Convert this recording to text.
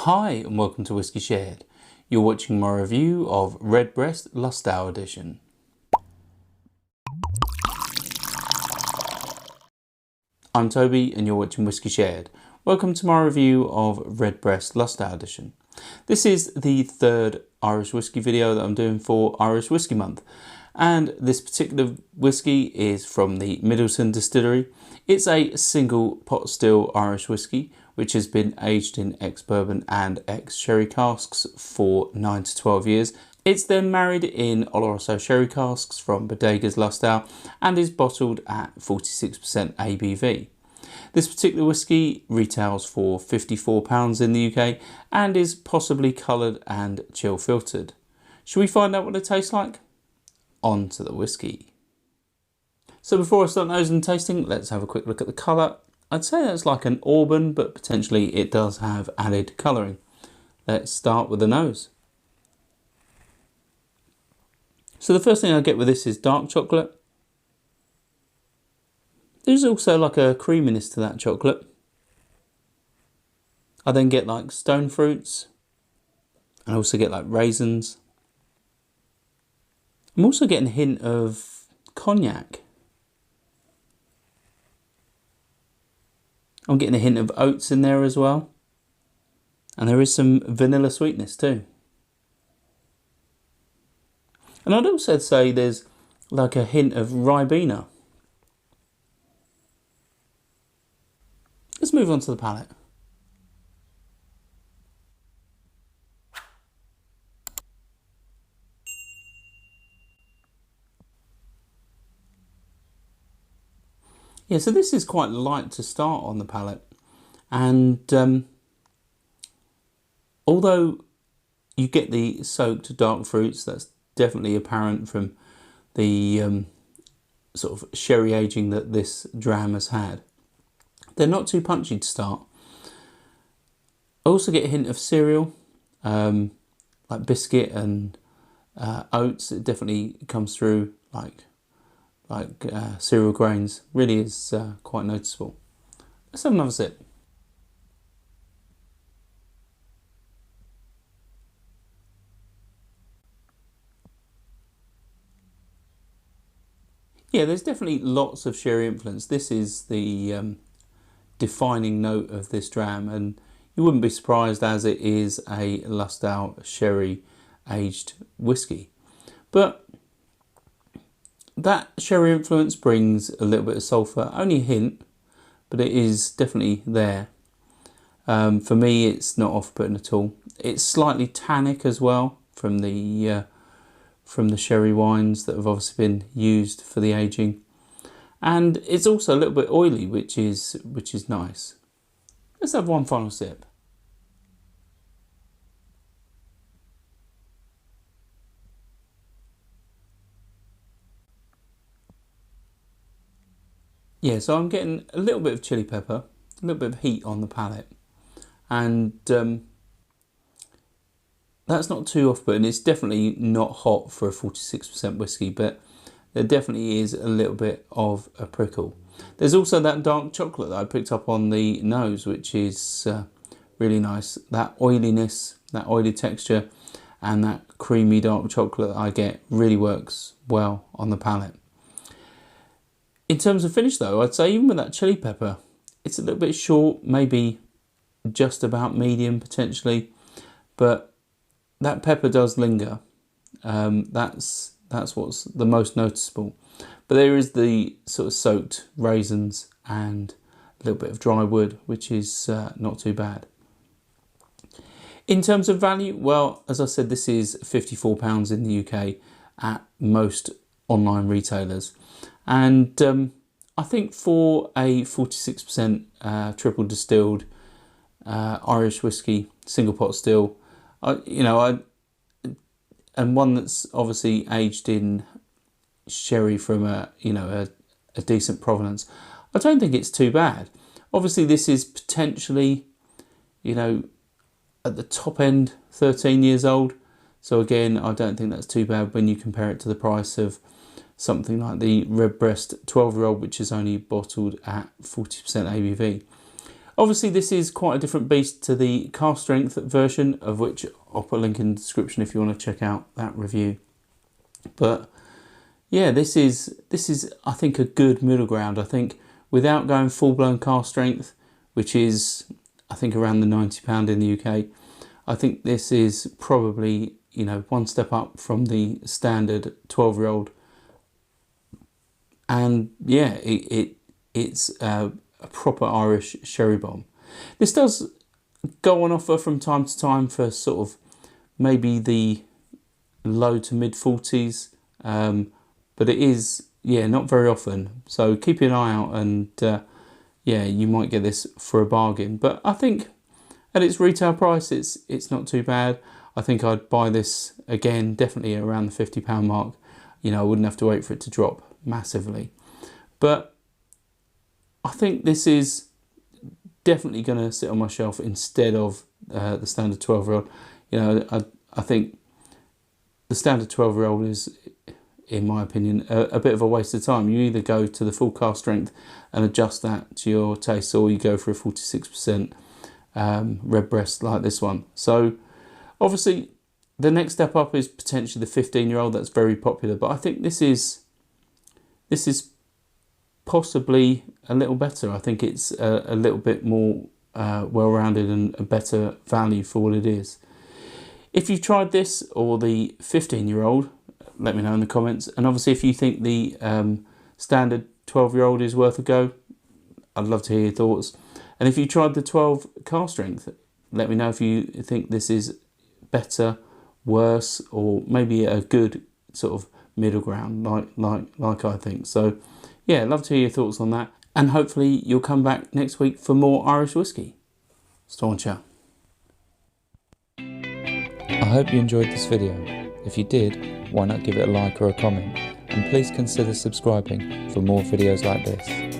Hi and welcome to Whisky Shared. You're watching my review of Redbreast Lustau Edition. I'm Toby and you're watching Whisky Shared. Welcome to my review of Redbreast Lustau Edition. This is the third Irish whisky video that I'm doing for Irish Whisky Month. And this particular whisky is from the Middleton distillery. It's a single pot still Irish whisky which has been aged in ex-bourbon and ex-sherry casks for 9 to 12 years. It's then married in Oloroso sherry casks from Bodegas Lustau and is bottled at 46% ABV. This particular whisky retails for £54 in the UK and is possibly coloured and chill filtered. Should we find out what it tastes like? On to the whisky. So before I start nosing and tasting, let's have a quick look at the colour. I'd say that's like an auburn, but potentially it does have added colouring. Let's start with the nose. So the first thing I get with this is dark chocolate. There's also like a creaminess to that chocolate. I then get like stone fruits. I also get like raisins. I'm also getting a hint of cognac. I'm getting a hint of oats in there as well. And there is some vanilla sweetness too. And I'd also say there's like a hint of Ribena. Let's move on to the palate. Yeah, so this is quite light to start on the palate, and although you get the soaked dark fruits, that's definitely apparent from the sort of sherry aging that this dram has had. They're not too punchy to start. I also get a hint of cereal, like biscuit and oats. It definitely comes through like cereal grains. Really is quite noticeable. Let's have another sip. Yeah, there's definitely lots of sherry influence. This is the defining note of this dram, and you wouldn't be surprised as it is a Lustau sherry aged whisky. But that sherry influence brings a little bit of sulphur, only a hint, but it is definitely there. For me, it's not off-putting at all. It's slightly tannic as well from the sherry wines that have obviously been used for the aging, and it's also a little bit oily, which is nice. Let's have one final sip. Yeah, so I'm getting a little bit of chili pepper, a little bit of heat on the palate, and that's not too off-putting. It's definitely not hot for a 46% whisky, but there definitely is a little bit of a prickle. There's also that dark chocolate that I picked up on the nose, which is really nice. That oiliness, that oily texture, and that creamy dark chocolate that I get really works well on the palate. In terms of finish though, I'd say even with that chili pepper, it's a little bit short, maybe just about medium potentially, but that pepper does linger. That's what's the most noticeable. But there is the sort of soaked raisins and a little bit of dry wood, which is not too bad. In terms of value, well, as I said, this is £54 in the UK at most online retailers. And I think for a 46% triple distilled Irish whisky, single pot still, and one that's obviously aged in sherry from a decent provenance, I don't think it's too bad. Obviously, this is potentially, at the top end, 13 years old. So again, I don't think that's too bad when you compare it to the price of something like the Redbreast 12-year-old, which is only bottled at 40% ABV. Obviously this is quite a different beast to the cask strength version, of which I'll put a link in the description if you want to check out that review. But yeah, this is I think a good middle ground. I think without going full-blown cask strength, which is I think around the £90 in the UK, I think this is probably, you know, one step up from the standard 12-year-old. And yeah, it's a proper Irish sherry bomb. This does go on offer from time to time for sort of maybe the low to mid 40s, but it is, yeah, not very often. So keep an eye out, and yeah, you might get this for a bargain. But I think at its retail price, it's not too bad. I think I'd buy this again, definitely around the £50 mark. You know, I wouldn't have to wait for it to drop massively. But I think this is definitely going to sit on my shelf instead of the standard 12-year-old. You know, I think the standard 12-year-old is, in my opinion, a bit of a waste of time. You either go to the full cask strength and adjust that to your taste, or you go for a 46% Redbreast like this one. So obviously the next step up is potentially the 15-year-old. That's very popular, but I think this is possibly a little better. I think it's a little bit more well-rounded and a better value for what it is. If you've tried this or the 15-year-old, let me know in the comments. And obviously if you think the standard 12-year-old is worth a go, I'd love to hear your thoughts. And if you tried the 12 cask strength, let me know if you think this is better, worse, or maybe a good sort of middle ground like I think. So yeah, love to hear your thoughts on that. And hopefully you'll come back next week for more Irish whiskey. Staunch out. I hope you enjoyed this video. If you did, why not give it a like or a comment? And please consider subscribing for more videos like this.